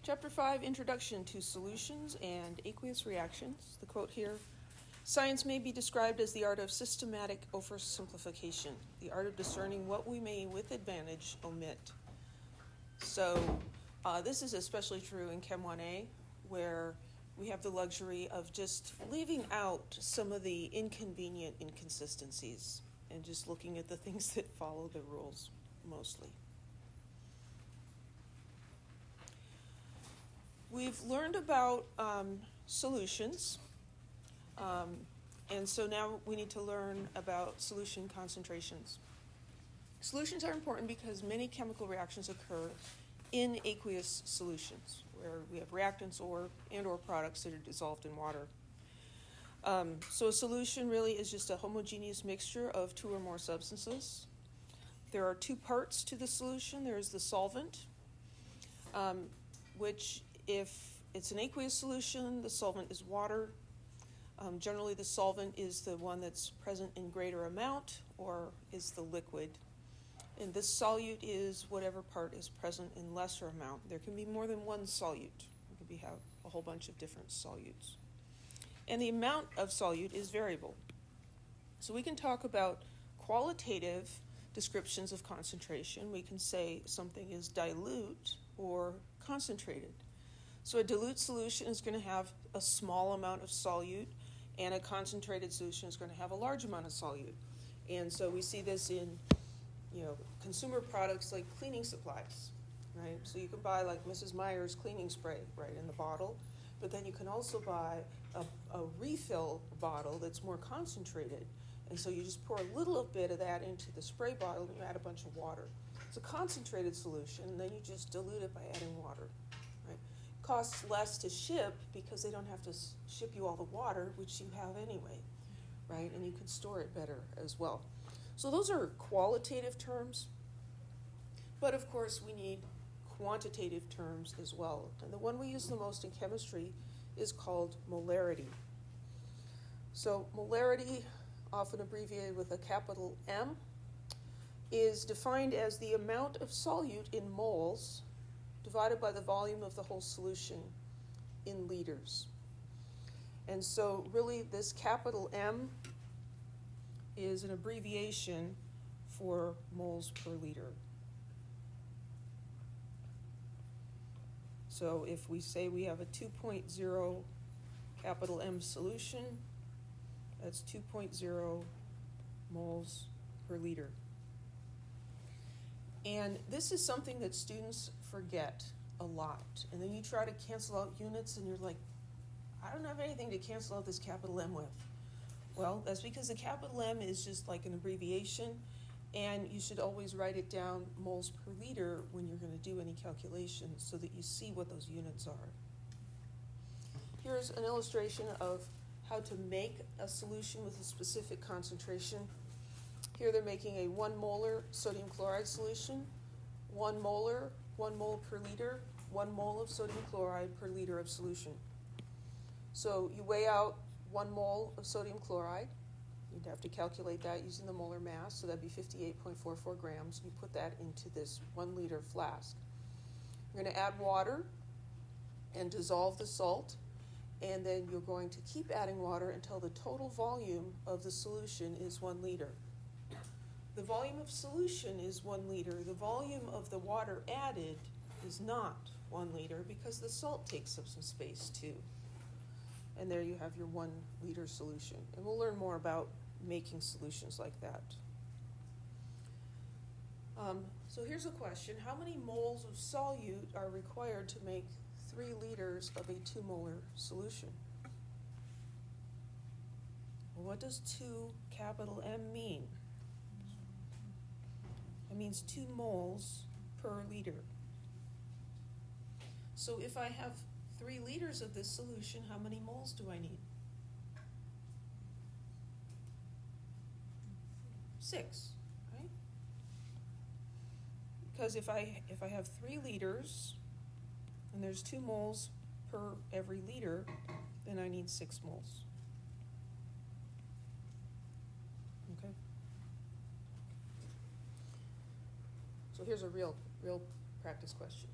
Chapter 5, Introduction to Solutions and Aqueous Reactions. The quote here, science may be described as the art of systematic oversimplification, the art of discerning what we may with advantage omit. So this is especially true in Chem 1A, where we have the luxury of just leaving out some of the inconvenient inconsistencies and just looking at the things that follow the rules mostly. We've learned about solutions, and so now we need to learn about solution concentrations. Solutions are important because many chemical reactions occur in aqueous solutions, where we have reactants or products that are dissolved in water. So a solution really is just a homogeneous mixture of two or more substances. There are two parts to the solution. There is the solvent, which if it's an aqueous solution, the solvent is water. Generally, the solvent is the one that's present in greater amount or is the liquid. And this solute is whatever part is present in lesser amount. There can be more than one solute. You can have a whole bunch of different solutes. And the amount of solute is variable. So we can talk about qualitative descriptions of concentration. We can say something is dilute or concentrated. So a dilute solution is going to have a small amount of solute, and a concentrated solution is going to have a large amount of solute. And so we see this in, consumer products like cleaning supplies, right? So you can buy like Mrs. Meyer's cleaning spray, right, in the bottle, but then you can also buy a refill bottle that's more concentrated. And so you just pour a little bit of that into the spray bottle and you add a bunch of water. It's a concentrated solution, and then you just dilute it by adding water. Costs less to ship because they don't have to ship you all the water, which you have anyway, right? And you can store it better as well. So those are qualitative terms, but of course we need quantitative terms as well. And the one we use the most in chemistry is called molarity. So molarity, often abbreviated with a capital M, is defined as the amount of solute in moles divided by the volume of the whole solution in liters. And so really this capital M is an abbreviation for moles per liter. So if we say we have a 2.0 capital M solution, that's 2.0 moles per liter. And this is something that students forget a lot. And then you try to cancel out units and you're like, I don't have anything to cancel out this capital M with. Well, that's because the capital M is just like an abbreviation, and you should always write it down moles per liter when you're going to do any calculations so that you see what those units are. Here's an illustration of how to make a solution with a specific concentration. Here they're making a 1 molar sodium chloride solution. 1 mole per liter, 1 mole of sodium chloride per liter of solution. So you weigh out 1 mole of sodium chloride. You'd have to calculate that using the molar mass, so that'd be 58.44 grams. You put that into this 1 liter flask. You're going to add water and dissolve the salt, and then you're going to keep adding water until the total volume of the solution is 1 liter. The volume of solution is 1 liter. The volume of the water added is not 1 liter because the salt takes up some space too. And there you have your 1 liter solution. And we'll learn more about making solutions like that. So here's a question. How many moles of solute are required to make 3 liters of a 2 molar solution? Well, what does 2 capital M mean? It means 2 moles per liter. So if I have 3 liters of this solution, how many moles do I need? 6, right? Because if I have 3 liters and there's 2 moles per every liter, then I need 6 moles. Okay? So here's a real practice question.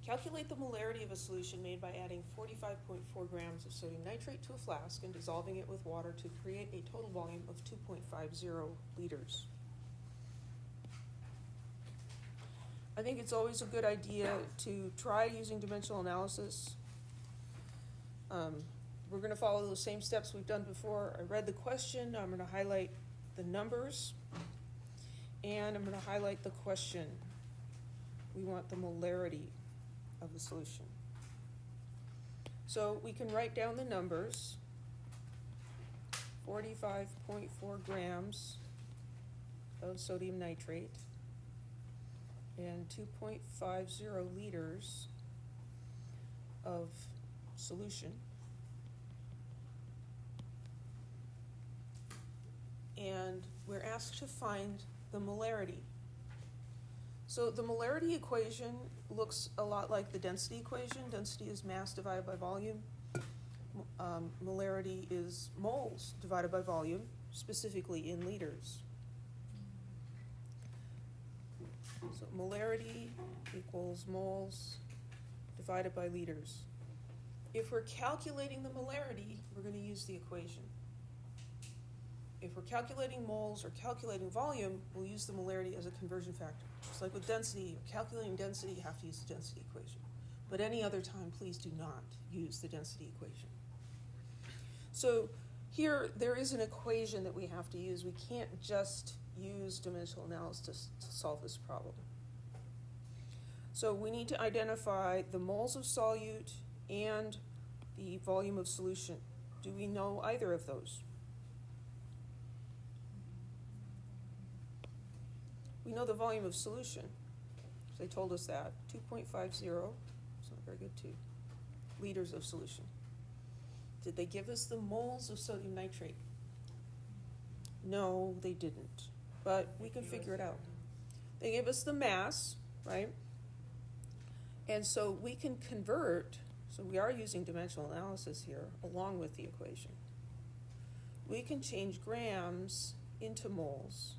Calculate the molarity of a solution made by adding 45.4 grams of sodium nitrate to a flask and dissolving it with water to create a total volume of 2.50 liters. I think it's always a good idea to try using dimensional analysis. We're going to follow the same steps we've done before. I read the question. I'm going to highlight the numbers, and I'm going to highlight the question. We want the molarity of the solution. So we can write down the numbers. 45.4 grams of sodium nitrate and 2.50 liters of solution. And we're asked to find the molarity. So the molarity equation looks a lot like the density equation. Density is mass divided by volume. Molarity is moles divided by volume, specifically in liters. So molarity equals moles divided by liters. If we're calculating the molarity, we're going to use the equation. If we're calculating moles or calculating volume, we'll use the molarity as a conversion factor. Just like with density, or calculating density, you have to use the density equation. But any other time, please do not use the density equation. So here, there is an equation that we have to use. We can't just use dimensional analysis to solve this problem. So we need to identify the moles of solute and the volume of solution. Do we know either of those? We know the volume of solution. They told us that. 2.50, it's not very good too, liters of solution. Did they give us the moles of sodium nitrate? No, they didn't. But we can figure it out. They gave us the mass, right? And so we can convert, so we are using dimensional analysis here along with the equation. We can change grams into moles.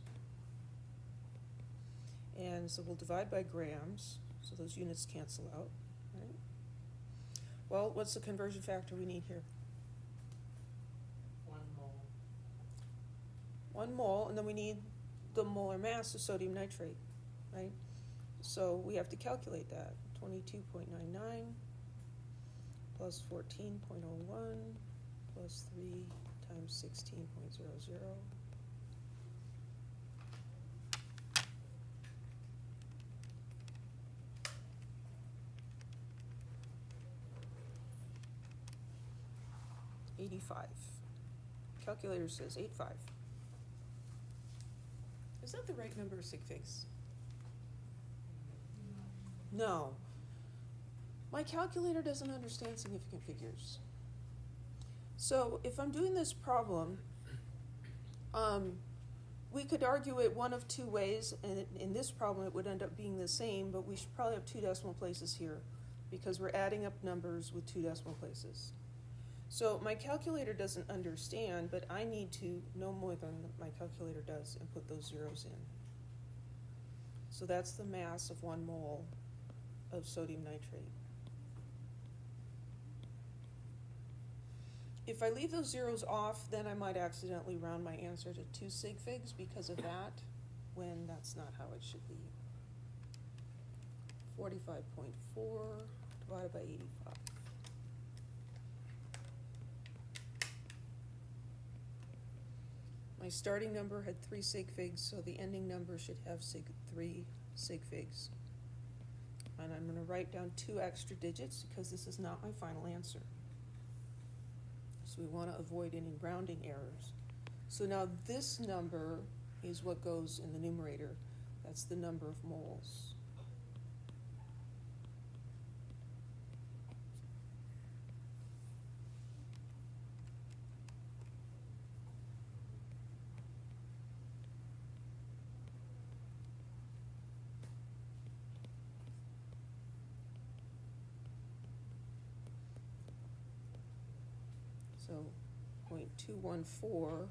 And so we'll divide by grams, so those units cancel out, right? Well, what's the conversion factor we need here? 1 mole. 1 mole, and then we need the molar mass of sodium nitrate, right? So we have to calculate that. 22.99 plus 14.01 plus 3 times 16.00. $85. Calculator says 85. Is that the right number of sig figs? No. My calculator doesn't understand significant figures. So if I'm doing this problem, we could argue it one of 2 ways, and in this problem it would end up being the same, but we should probably have 2 decimal places here because we're adding up numbers with 2 decimal places. So my calculator doesn't understand, but I need to know more than my calculator does and put those zeros in. So that's the mass of 1 mole of sodium nitrate. If I leave those zeros off, then I might accidentally round my answer to 2 sig figs because of that, when that's not how it should be. 45.4 divided by 85. My starting number had 3 sig figs, so the ending number should have 3 sig figs. And I'm going to write down 2 extra digits because this is not my final answer. So we want to avoid any rounding errors. So now this number is what goes in the numerator. That's the number of moles. So 0.214,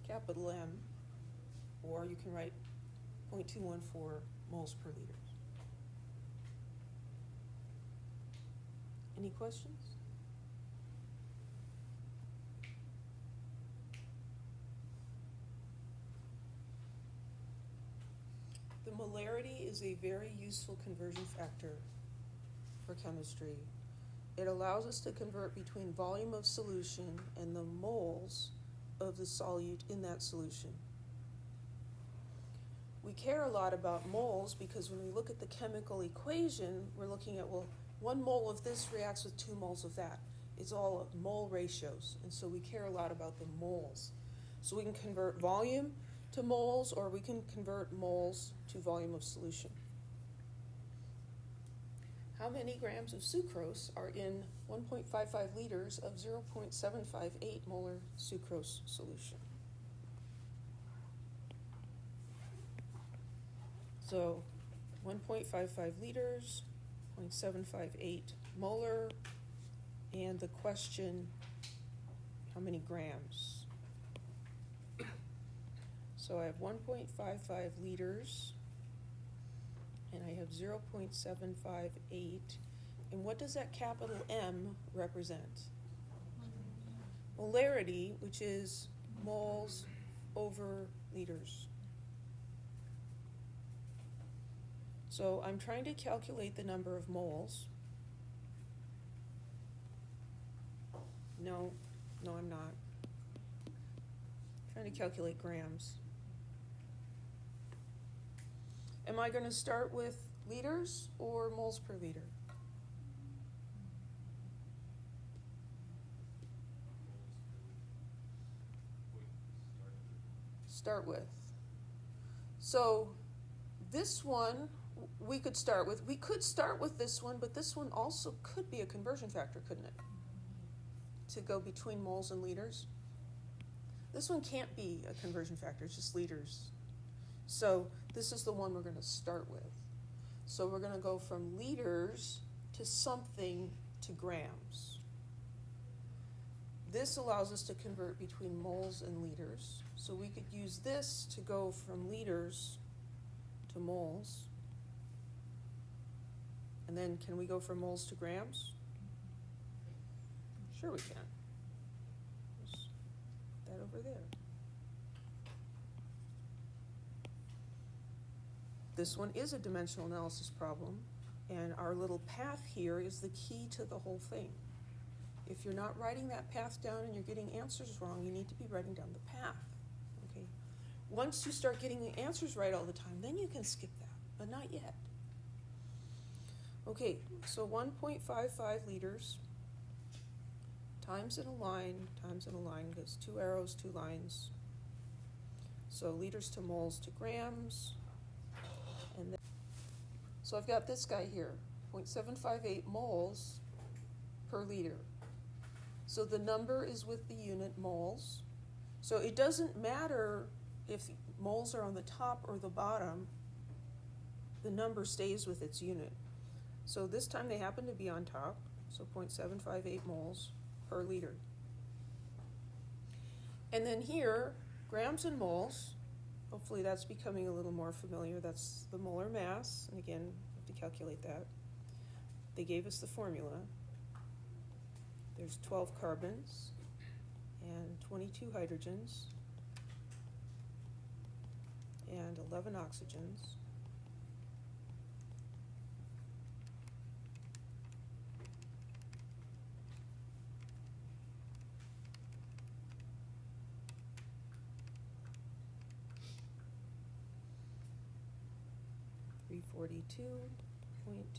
capital M, or you can write 0.214 moles per liter. Any questions? The molarity is a very useful conversion factor for chemistry. It allows us to convert between volume of solution and the moles of the solute in that solution. We care a lot about moles because when we look at the chemical equation, we're looking at, well, 1 mole of this reacts with 2 moles of that. It's all mole ratios, and so we care a lot about the moles. So we can convert volume to moles, or we can convert moles to volume of solution. How many grams of sucrose are in 1.55 liters of 0.758 molar sucrose solution? So 1.55 liters, 0.758 molar, and the question, how many grams? So I have 1.55 liters, and I have 0.758. And what does that capital M represent? Molarity, which is moles over liters. So I'm trying to calculate the number of moles. No, I'm not. I'm trying to calculate grams. Am I going to start with liters or moles per liter? Start with. So this one we could start with. We could start with this one, but this one also could be a conversion factor, couldn't it? To go between moles and liters. This one can't be a conversion factor, it's just liters. So this is the one we're going to start with. So we're going to go from liters to something to grams. This allows us to convert between moles and liters. So we could use this to go from liters to moles. And then can we go from moles to grams? Sure we can. Just put that over there. This one is a dimensional analysis problem, and our little path here is the key to the whole thing. If you're not writing that path down and you're getting answers wrong, you need to be writing down the path. Okay. Once you start getting the answers right all the time, then you can skip that, but not yet. Okay, so 1.55 liters times in a line, goes 2 arrows, 2 lines. So liters to moles to grams. And then, so I've got this guy here, 0.758 moles per liter. So the number is with the unit moles. So it doesn't matter if moles are on the top or the bottom, the number stays with its unit. So this time they happen to be on top, so 0.758 moles per liter. And then here, grams and moles, hopefully that's becoming a little more familiar. That's the molar mass, and again, you have to calculate that. They gave us the formula. There's 12 carbons and 22 hydrogens and 11 oxygens.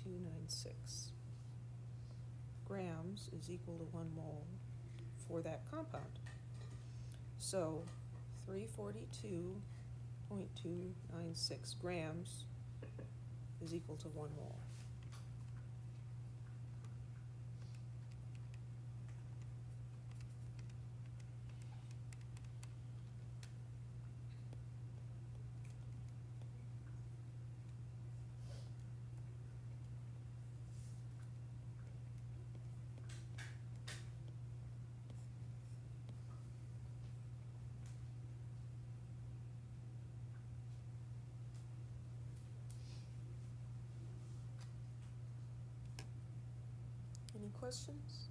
.296 grams is equal to 1 mole for that compound. So 342.296 grams is equal to 1 mole. Any questions?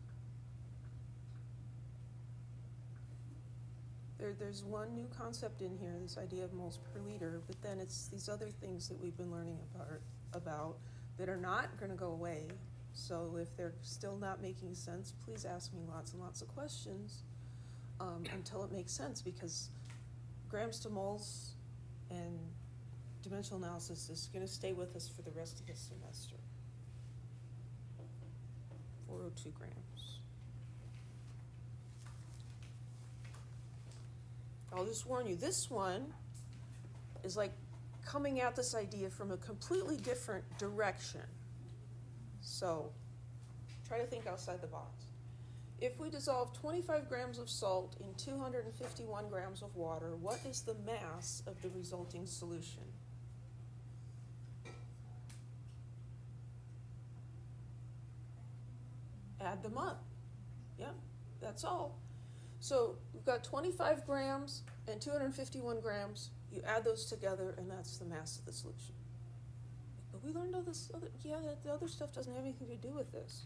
There's one new concept in here, this idea of moles per liter, but then it's these other things that we've been learning about that are not going to go away. So if they're still not making sense, please ask me lots and lots of questions until it makes sense, because grams to moles and dimensional analysis is going to stay with us for the rest of the semester. 402 grams. I'll just warn you, this one is like coming at this idea from a completely different direction. So try to think outside the box. If we dissolve 25 grams of salt in 251 grams of water, what is the mass of the resulting solution? Add them up. Yeah, that's all. So we've got 25 grams and 251 grams. You add those together, and that's the mass of the solution. But we learned all this other, the other stuff doesn't have anything to do with this.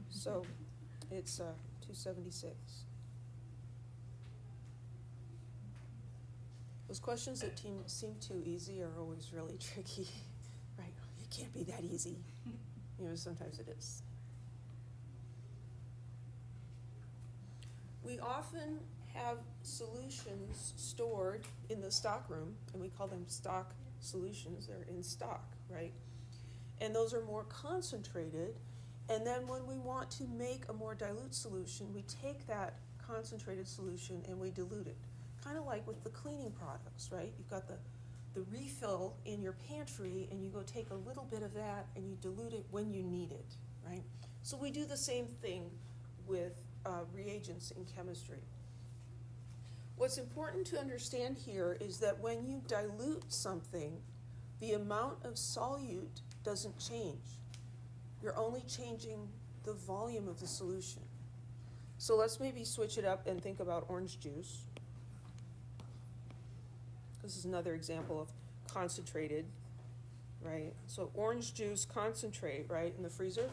So it's 276. Those questions that seem too easy are always really tricky, right? It can't be that easy. Sometimes it is. We often have solutions stored in the stock room, and we call them stock solutions. They're in stock, right? And those are more concentrated. And then when we want to make a more dilute solution, we take that concentrated solution and we dilute it. Kind of like with the cleaning products, right? You've got the refill in your pantry, and you go take a little bit of that and you dilute it when you need it, right? So we do the same thing with reagents in chemistry. What's important to understand here is that when you dilute something, the amount of solute doesn't change. You're only changing the volume of the solution. So let's maybe switch it up and think about orange juice. This is another example of concentrated, right? So orange juice concentrate, right, in the freezer,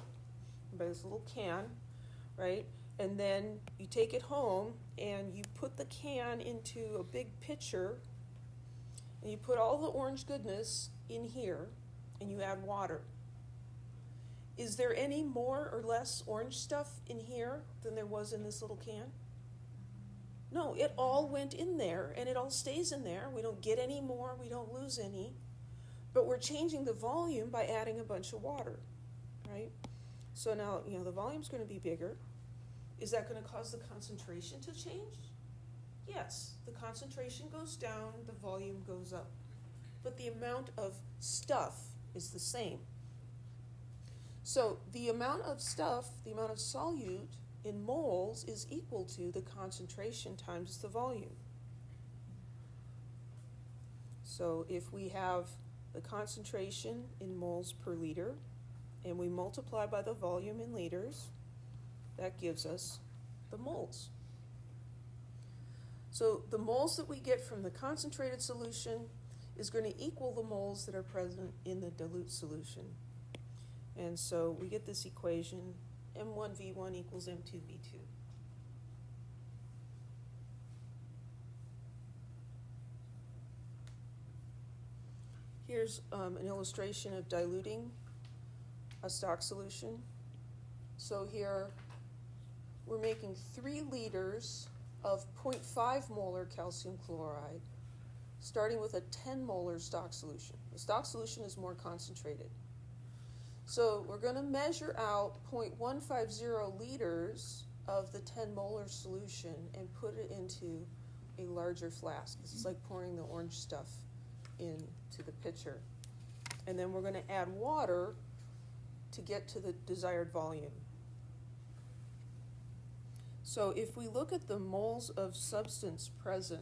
by this little can, right? And then you take it home and you put the can into a big pitcher and you put all the orange goodness in here and you add water. Is there any more or less orange stuff in here than there was in this little can? No, it all went in there and it all stays in there. We don't get any more, we don't lose any, but we're changing the volume by adding a bunch of water, right? So now, the volume's going to be bigger. Is that going to cause the concentration to change? Yes, the concentration goes down, the volume goes up. But the amount of stuff is the same. So the amount of stuff, the amount of solute in moles is equal to the concentration times the volume. So if we have the concentration in moles per liter and we multiply by the volume in liters, that gives us the moles. So the moles that we get from the concentrated solution is going to equal the moles that are present in the dilute solution. And so we get this equation, M1V1 equals M2V2. Here's an illustration of diluting a stock solution. So here we're making 3 liters of 0.5 molar calcium chloride, starting with a 10 molar stock solution. The stock solution is more concentrated. So we're going to measure out 0.150 liters of the 10 molar solution and put it into a larger flask. This is like pouring the orange stuff into the pitcher. And then we're going to add water to get to the desired volume. So if we look at the moles of substance present,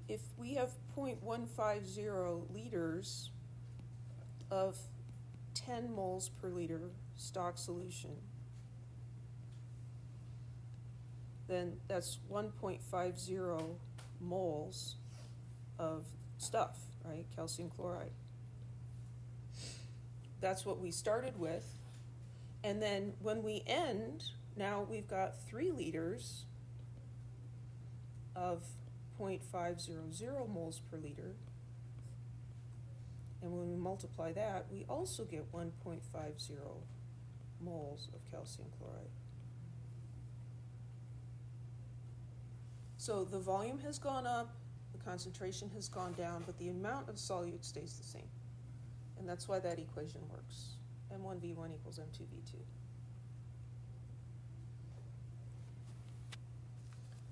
if we have 0.150 liters of 10 moles per liter stock solution, then that's 1.50 moles of stuff, right? Calcium chloride. That's what we started with. And then when we end, now we've got 3 liters of 0.500 moles per liter. And when we multiply that, we also get 1.50 moles of calcium chloride. So the volume has gone up, the concentration has gone down, but the amount of solute stays the same. And that's why that equation works. M1V1 equals M2V2.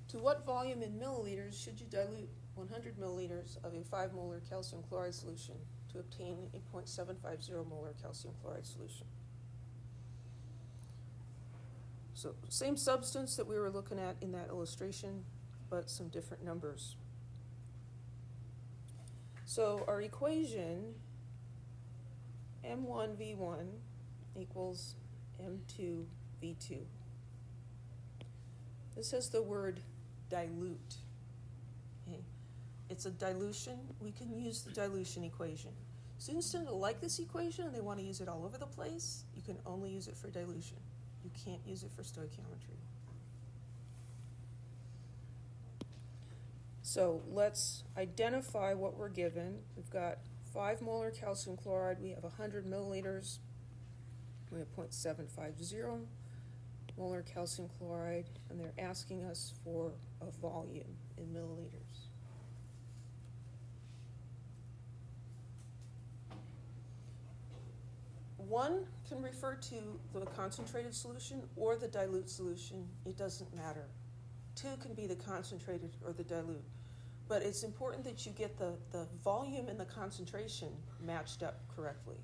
To what volume in milliliters should you dilute 100 milliliters of a 5 molar calcium chloride solution to obtain a 0.750 molar calcium chloride solution? So same substance that we were looking at in that illustration, but some different numbers. So our equation, M1V1 equals M2V2. This has the word dilute. Okay. It's a dilution. We can use the dilution equation. Students tend to like this equation and they want to use it all over the place. You can only use it for dilution. You can't use it for stoichiometry. So let's identify what we're given. We've got 5 molar calcium chloride. We have 100 milliliters. We have 0.750 molar calcium chloride, and they're asking us for a volume in milliliters. One can refer to the concentrated solution or the dilute solution. It doesn't matter. 2 can be the concentrated or the dilute. But it's important that you get the volume and the concentration matched up correctly.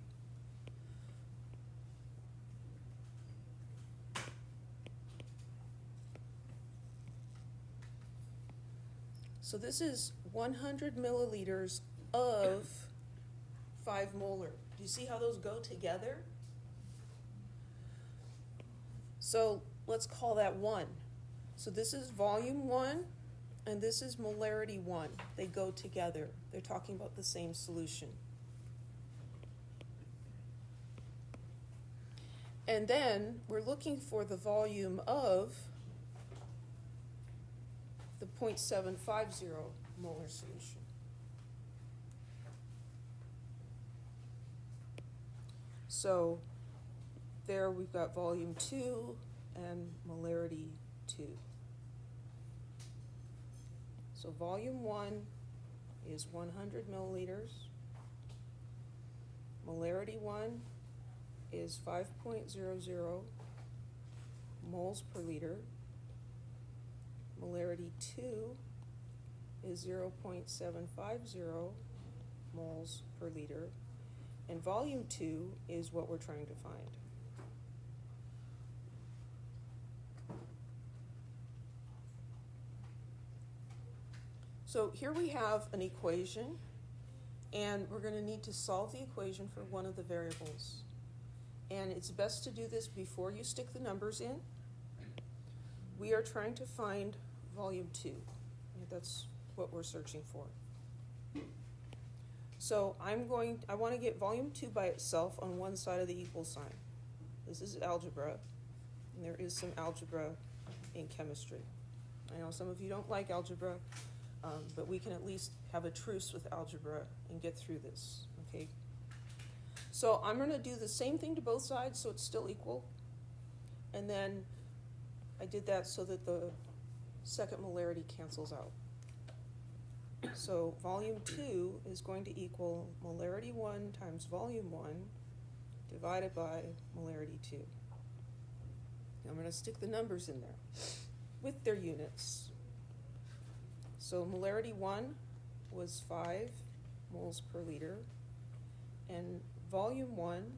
So this is 100 milliliters of 5 molar. Do you see how those go together? So let's call that 1. So this is volume 1, and this is molarity 1. They go together. They're talking about the same solution. And then we're looking for the volume of the 0.750 molar solution. So there we've got volume 2 and molarity 2. So volume 1 is 100 milliliters. Molarity 1 is 5.00 moles per liter. Molarity 2 is 0.750 moles per liter. And volume 2 is what we're trying to find. So here we have an equation, and we're going to need to solve the equation for one of the variables. And it's best to do this before you stick the numbers in. We are trying to find volume 2. That's what we're searching for. So I want to get volume 2 by itself on one side of the equal sign. This is algebra, and there is some algebra in chemistry. I know some of you don't like algebra, but we can at least have a truce with algebra and get through this, okay? So I'm going to do the same thing to both sides so it's still equal. And then I did that so that the second molarity cancels out. So volume 2 is going to equal molarity 1 times volume 1 divided by molarity 2. Now I'm going to stick the numbers in there with their units. So molarity 1 was 5 moles per liter, and volume 1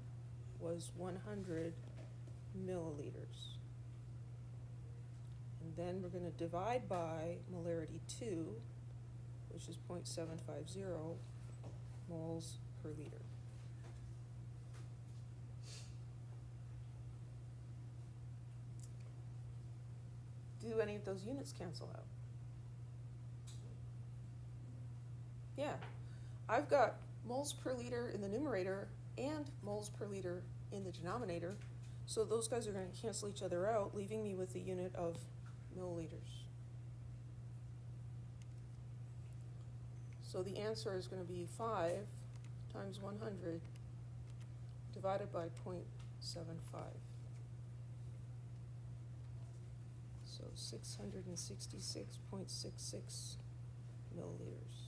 was 100 milliliters. And then we're going to divide by molarity 2, which is 0.750 moles per liter. Do any of those units cancel out? Yeah, I've got moles per liter in the numerator and moles per liter in the denominator, So those guys are gonna cancel each other out, leaving me with the unit of milliliters. So the answer is gonna be 5 times 100 divided by 0.75. So 666.66 milliliters.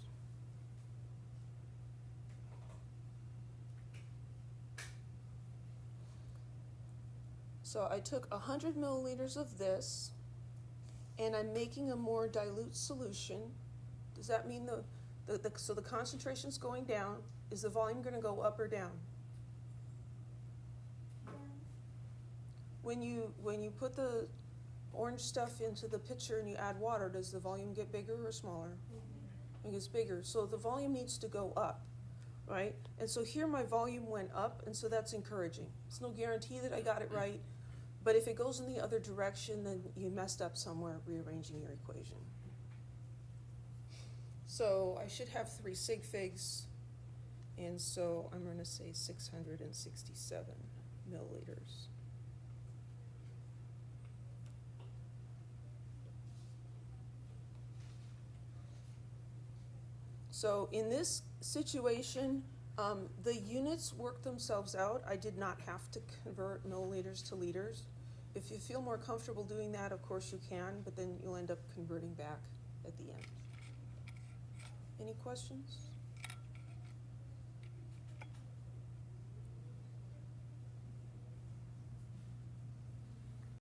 So I took 100 milliliters of this, and I'm making a more dilute solution. Does that mean so the concentration's going down? Is the volume going to go up or down? When you put the orange stuff into the pitcher and you add water, does the volume get bigger or smaller? It gets bigger. So the volume needs to go up, right? And so here my volume went up, and so that's encouraging. It's no guarantee that I got it right, but if it goes in the other direction, then you messed up somewhere rearranging your equation. So I should have 3 sig figs, and so I'm going to say 667 milliliters. So in this situation, the units work themselves out. I did not have to convert milliliters to liters. If you feel more comfortable doing that, of course you can, but then you'll end up converting back at the end. Any questions?